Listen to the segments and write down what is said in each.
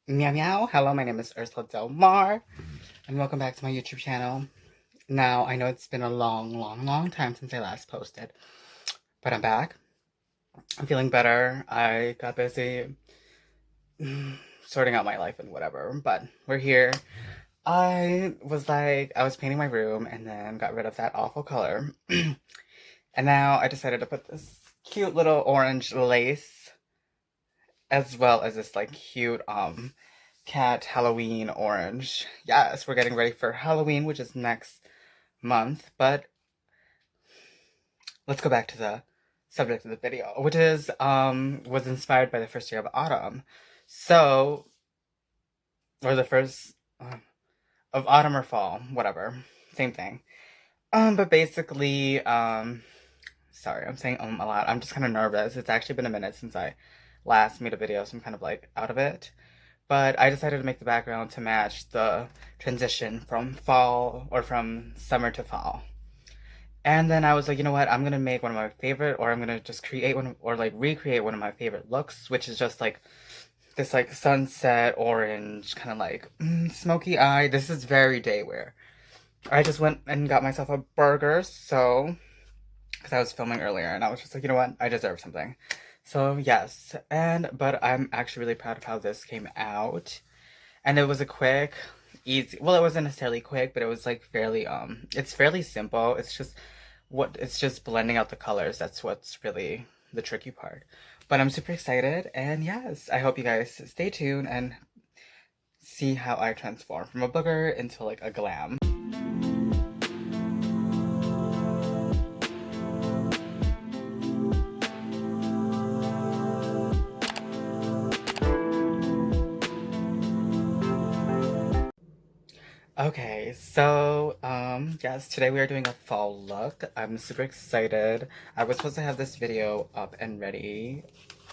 Meow meow. Hello, my name is urszuladelmar, and welcome back to my YouTube channel. Now, I know it's been a long time since I last posted, but I'm back. I'm feeling better. I got busy sorting out my life and whatever, but we're here. I was painting my room and then got rid of that awful color. And now I decided to put this cute little orange lace as well as this like cute cat Halloween orange. Yes, we're getting ready for Halloween, which is next month, but let's go back to the subject of the video, which is was inspired by the first day of autumn. So, or the first of autumn or fall, whatever. Same thing. But basically, sorry, I'm saying a lot. I'm just kind of nervous. It's actually been a minute since I last made a video, so I'm kind of like out of it. But I decided to make the background to match the transition from fall or from summer to fall. And then I was like, you know what? I'm gonna make one of my favorite, or I'm gonna just create one, or like recreate one of my favorite looks, which is just like this like sunset orange, kind of like smoky eye. This is very day wear. I just went and got myself a burger, so because I was filming earlier, and I was just like, you know what? I deserve something. So yes, but I'm actually really proud of how this came out. And it was a quick, easy, well, it wasn't necessarily quick, but it was like fairly it's fairly simple. It's just blending out the colors. That's what's really the tricky part. But I'm super excited, and yes, I hope you guys stay tuned and see how I transform from a booger into like a glam. Okay, so yes, today we are doing a fall look. I'm super excited. I was supposed to have this video up and ready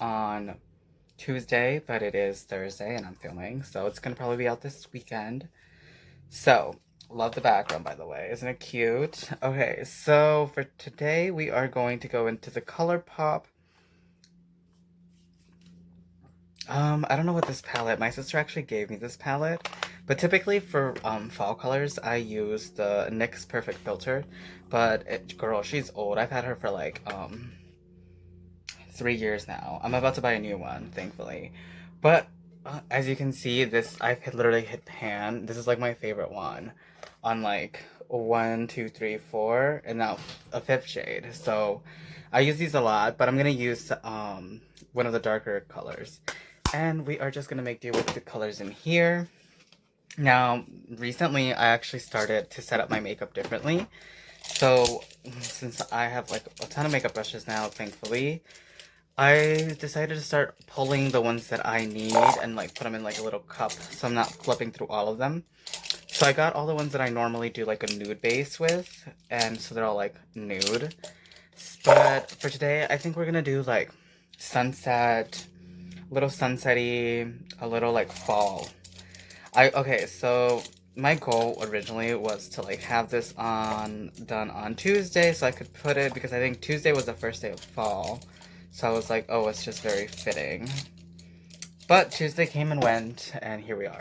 on Tuesday, but it is Thursday and I'm filming, so it's gonna probably be out this weekend. So, love the background, by the way. Isn't it cute? Okay, so for today we are going to go into the ColourPop. I don't know what this palette, my sister actually gave me this palette, but typically for fall colors I use the NYX Perfect Filter, but girl, she's old. I've had her for like 3 years now. I'm about to buy a new one, thankfully. But as you can see, I've literally hit pan. This is like my favorite one on like one, two, three, four, and now a fifth shade. So I use these a lot, but I'm gonna use one of the darker colors. And we are just gonna make do with the colors in here. Now, recently I actually started to set up my makeup differently. So since I have like a ton of makeup brushes now, thankfully, I decided to start pulling the ones that I need and like put them in like a little cup so I'm not flipping through all of them. So I got all the ones that I normally do like a nude base with, and so they're all like nude. But for today, I think we're gonna do like sunset, a little sunsetty, a little like fall. Okay, so my goal originally was to like have this done on Tuesday so I could put it, because I think Tuesday was the first day of fall. So I was like, oh, it's just very fitting. But Tuesday came and went, and here we are.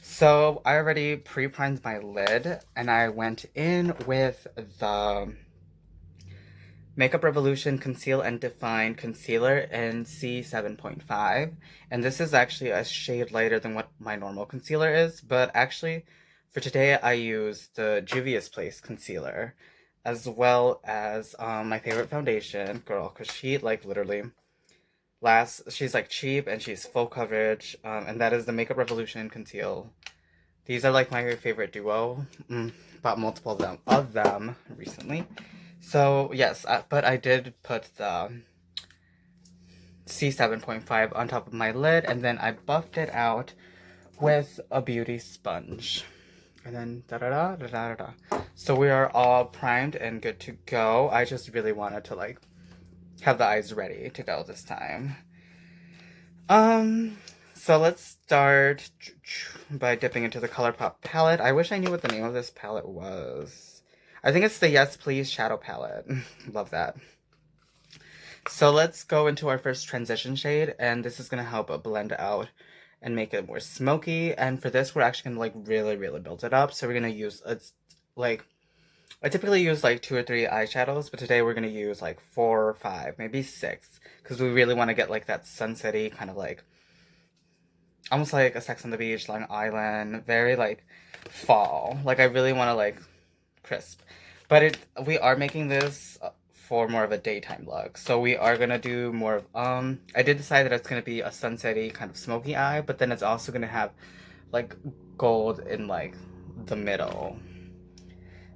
So I already pre-primed my lid, and I went in with the Makeup Revolution Conceal and Define Concealer in C7.5. And this is actually a shade lighter than what my normal concealer is, but actually, for today I used the Juvia's Place concealer, as well as my favorite foundation, girl, because she like literally she's like cheap and she's full coverage, and that is the Makeup Revolution Conceal. These are like my favorite duo. Bought multiple of them recently. So yes, but I did put the C7.5 on top of my lid, and then I buffed it out with a beauty sponge. And then da da da da da da. So we are all primed and good to go. I just really wanted to like have the eyes ready to go this time. So let's start by dipping into the ColourPop palette. I wish I knew what the name of this palette was. I think it's the Yes Please Shadow Palette. Love that. So let's go into our first transition shade, and this is going to help blend out and make it more smoky. And for this, we're actually gonna like really, really build it up. So we're gonna use like I typically use like 2 or 3 eyeshadows, but today we're gonna use like 4 or 5, maybe 6, because we really want to get like that sunsetty kind of like almost like a Sex on the Beach, Long Island, very like fall. Like I really want to like crisp, but we are making this for more of a daytime look. So we are gonna do more of I did decide that it's gonna be a sunsetty kind of smoky eye, but then it's also gonna have like gold in like the middle.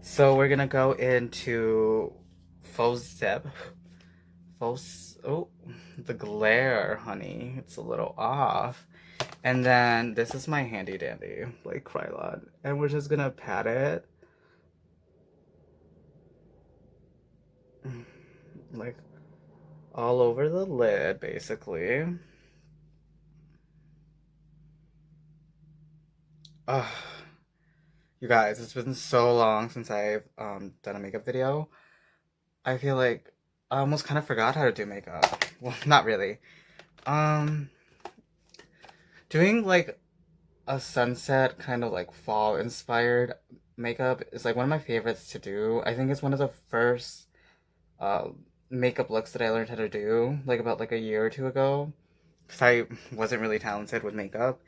So we're gonna go into faux zip. Oh, the glare, honey. It's a little off. And then this is my handy dandy, like Krylon. And we're just gonna pat it. Like all over the lid, basically. Ugh. You guys, it's been so long since I've done a makeup video. I feel like I almost kind of forgot how to do makeup. Well, not really. Um, doing like a sunset kind of like fall inspired makeup is like one of my favorites to do. I think it's one of the first uh, makeup looks that I learned how to do like about like a year or two ago, because I wasn't really talented with makeup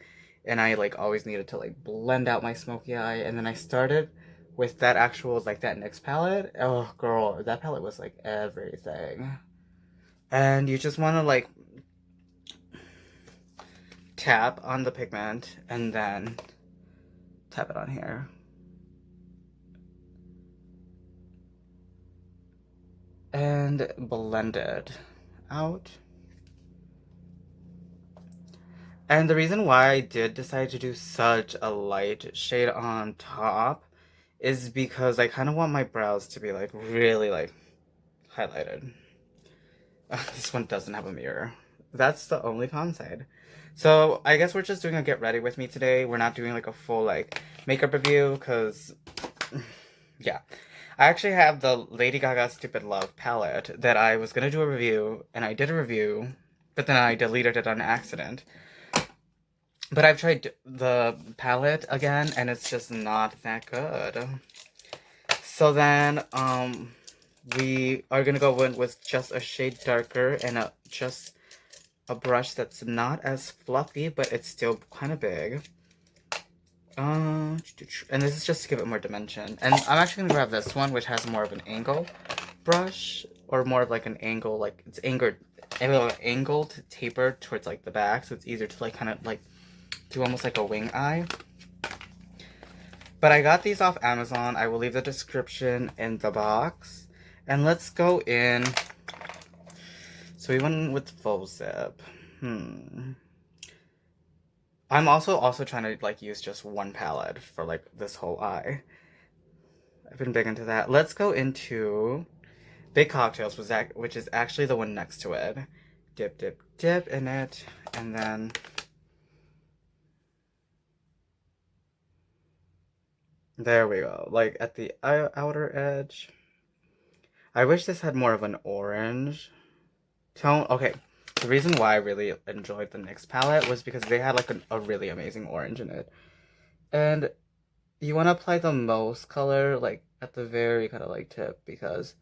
and I like always needed to like blend out my smoky eye, and then I started with that actual like that NYX palette. Oh girl, that palette was like everything. And you just want to like tap on the pigment and then tap it on here. And blend it out. And the reason why I did decide to do such a light shade on top is because I kind of want my brows to be like really like highlighted. This one doesn't have a mirror. That's the only con side. So I guess we're just doing a get ready with me today. We're not doing like a full like makeup review because yeah. I actually have the Lady Gaga Stupid Love palette that I was gonna do a review, and I did a review, but then I deleted it on accident. But I've tried the palette again, and it's just not that good. So then, we are gonna go in with just a shade darker and just a brush that's not as fluffy, but it's still kind of big. And this is just to give it more dimension. And I'm actually gonna grab this one, which has more of an angle brush, or more of like an angle, like it's angled tapered towards like the back, so it's easier to like kind of like do almost like a wing eye. But I got these off Amazon. I will leave the description in the box. And let's go in. So we went with faux zip. I'm also trying to like use just one palette for like this whole eye. I've been big into that. Let's go into Big Cocktails, which is actually the one next to it. Dip, dip, dip in it, and then there we go. Like at the outer edge. I wish this had more of an orange tone. Okay, the reason why I really enjoyed the NYX palette was because they had like a really amazing orange in it. And you want to apply the most color like at the very kind of like tip, because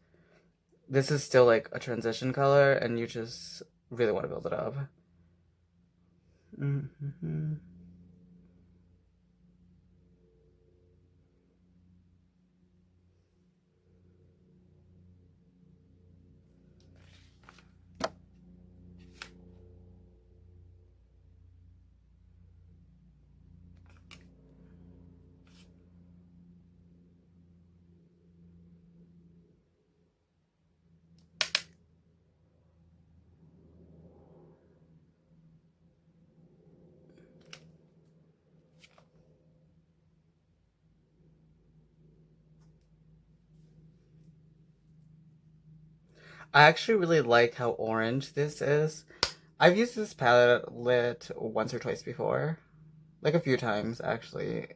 this is still like a transition color and you just really want to build it up. I actually really like how orange this is. I've used this palette once or twice before. Like a few times, actually.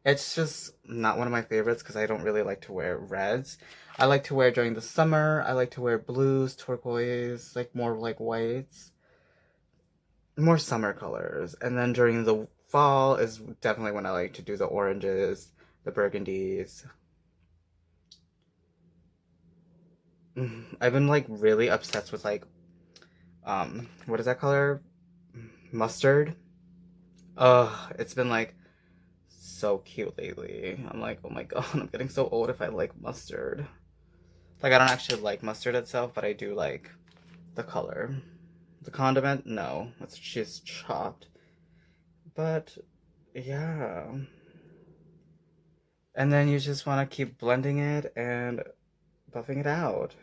It's just not one of my favorites because I don't really like to wear reds. I like to wear during the summer. I like to wear blues, turquoise, like more like whites. more summer colors. And then during the fall is definitely when I like to do the oranges, the burgundies. I've been like really obsessed with like what is that color? Mustard. It's been like so cute lately. I'm like, oh my god, I'm getting so old if I like mustard. Like I don't actually like mustard itself, but I do like the color. The condiment, no, it's just chopped. But yeah. And then you just want to keep blending it and buffing it out.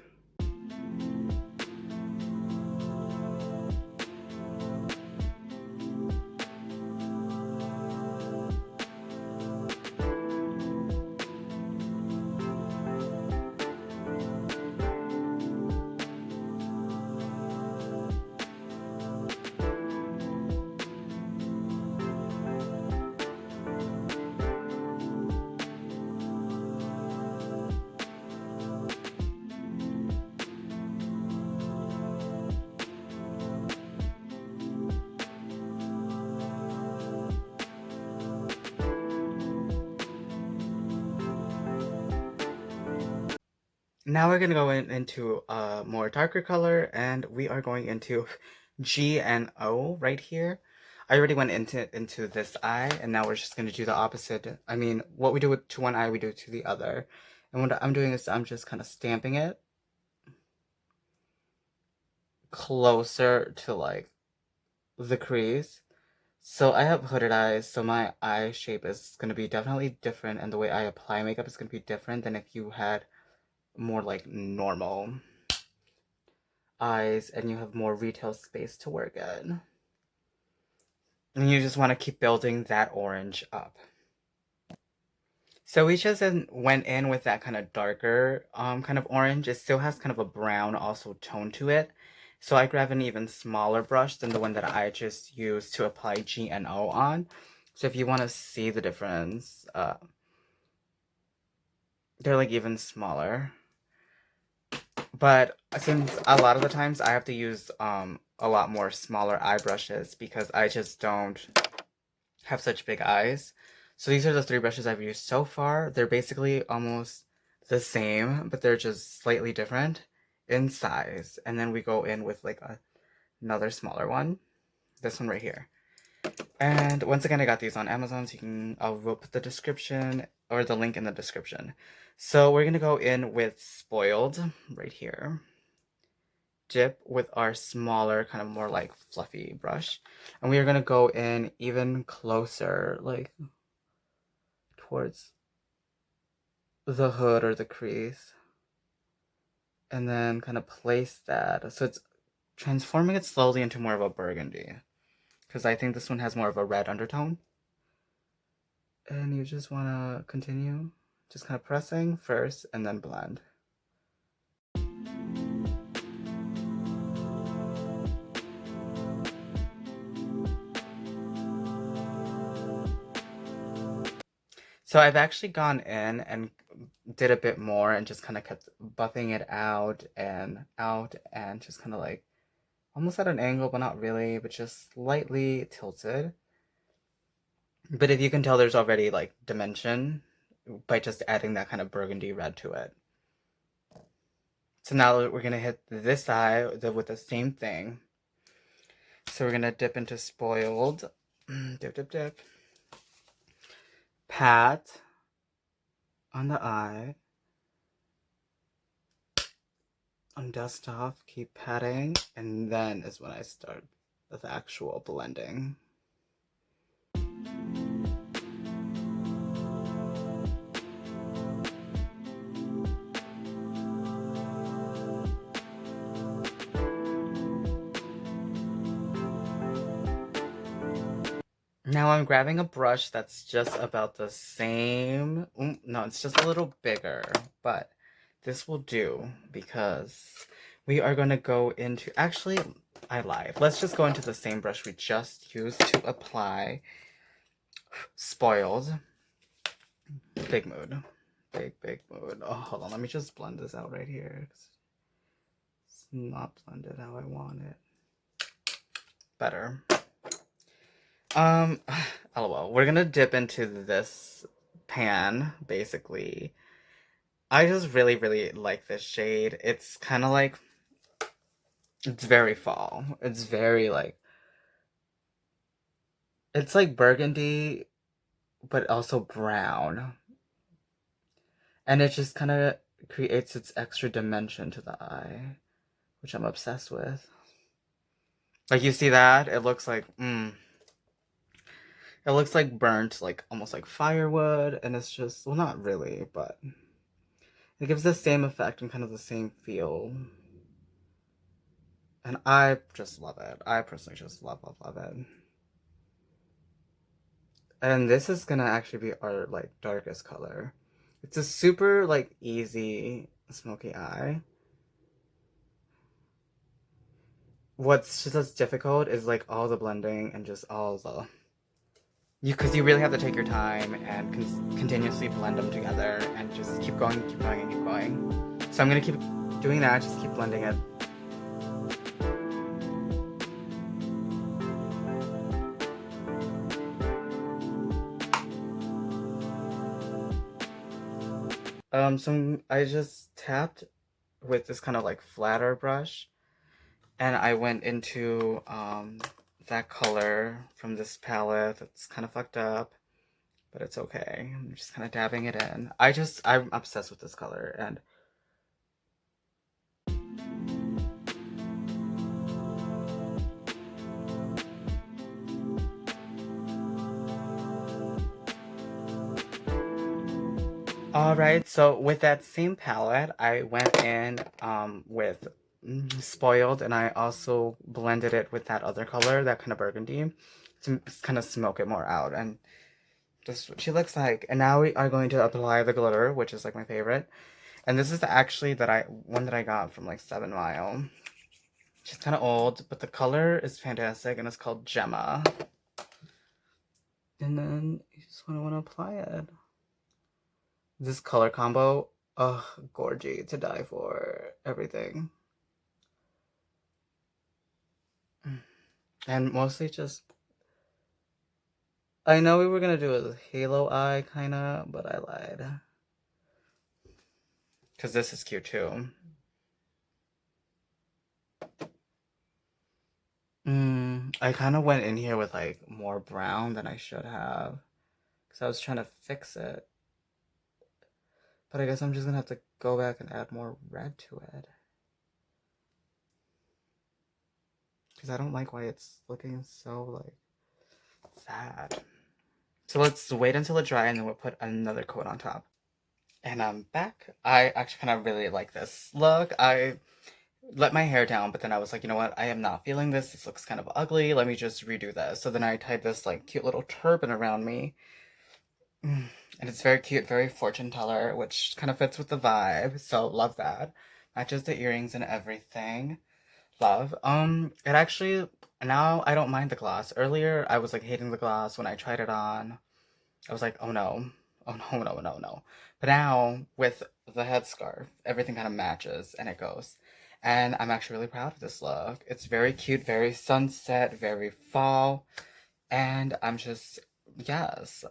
Now we're gonna go into a more darker color, and we are going into G and O right here. I already went into this eye, and now we're just gonna do the opposite. I mean, what we do to one eye, we do to the other. And what I'm doing is I'm just kind of stamping it closer to like the crease. So I have hooded eyes, so my eye shape is gonna be definitely different, and the way I apply makeup is gonna be different than if you had more like normal eyes and you have more retail space to work in. And you just want to keep building that orange up. So we just went in with that kind of darker kind of orange. It still has kind of a brown also tone to it. So I grab an even smaller brush than the one that I just used to apply G and O on. So if you want to see the difference, they're like even smaller. But since a lot of the times I have to use a lot more smaller eye brushes because I just don't have such big eyes. So these are the three brushes I've used so far. They're basically almost the same, but they're just slightly different in size. And then we go in with like another smaller one, this one right here. And once again, I got these on Amazon, so I'll put the description or the link in the description. So we're gonna go in with Spoiled right here. Dip with our smaller, kind of more like fluffy brush. And we are gonna go in even closer, like towards the hood or the crease. And then kind of place that. So it's transforming it slowly into more of a burgundy. Because I think this one has more of a red undertone. And you just want to continue just kind of pressing first and then blend. So I've actually gone in and did a bit more and just kind of kept buffing it out and just kind of like almost at an angle, but not really, but just slightly tilted. But if you can tell, there's already like dimension by just adding that kind of burgundy red to it. So now we're gonna hit this eye with the same thing. So we're gonna dip into Spoiled, dip, dip, dip, pat on the eye, dust off, keep patting, and then is when I start with actual blending. Now I'm grabbing a brush that's just about the same. No, it's just a little bigger, but this will do because we are going to go into... Actually, I lied. Let's just go into the same brush we just used to apply Spoiled. Big mood. Big mood. Oh, hold on. Let me just blend this out right here. It's not blended how I want it. Better. Um, LOL. We're gonna dip into this pan, basically. I just really, really like this shade. It's kind of like, it's very fall. It's very like, it's like burgundy, but also brown. And it just kind of creates its extra dimension to the eye, which I'm obsessed with. Like, you see that? It looks like burnt, like almost like firewood, and it's just, well, not really, but it gives the same effect and kind of the same feel. And I just love it. I personally just love, love, love it. And this is gonna actually be our like darkest color. It's a super like easy smoky eye. What's just as difficult is like all the blending and just all the because you really have to take your time and continuously blend them together and just keep going, keep going, and keep going. So I'm gonna keep doing that. Just keep blending it. So I just tapped with this kind of like flatter brush, and I went into that color from this palette. It's kind of fucked up, but it's okay. I'm just kind of dabbing it in. I'm obsessed with this color, and alright, so with that same palette, I went in with Spoiled, and I also blended it with that other color, that kind of burgundy, to kind of smoke it more out, and just what she looks like. And now we are going to apply the glitter, which is like my favorite. And this is actually one that I got from like 7 Mile. She's kind of old, but the color is fantastic, and it's called Gemma. And then you just want to apply it. This color combo, ugh, gorgy to die for. Everything. And mostly just, I know we were gonna do a halo eye kinda, but I lied. Because this is cute too. I kind of went in here with like more brown than I should have. Because I was trying to fix it. But I guess I'm just gonna have to go back and add more red to it. Because I don't like why it's looking so like sad. So let's wait until it dries and then we'll put another coat on top. And I'm back. I actually kind of really like this look. I let my hair down, but then I was like, you know what? I am not feeling this. This looks kind of ugly. Let me just redo this. So then I tied this like cute little turban around me. And it's very cute, very fortune teller, which kind of fits with the vibe. So love that. Matches the earrings and everything. Love. It actually, now I don't mind the gloss. Earlier I was like hating the gloss when I tried it on. I was like, oh no. Oh no, no, no, no. But now with the headscarf, everything kind of matches and it goes. And I'm actually really proud of this look. It's very cute, very sunset, very fall. And I'm just, yes.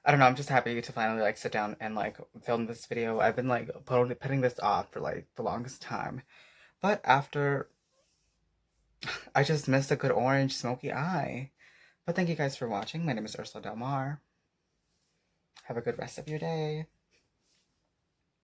I don't know, I'm just happy to finally like sit down and like film this video. I've been like putting this off for like the longest time. But after, I just missed a good orange smoky eye. But thank you guys for watching. My name is Ursula Delmar. Have a good rest of your day.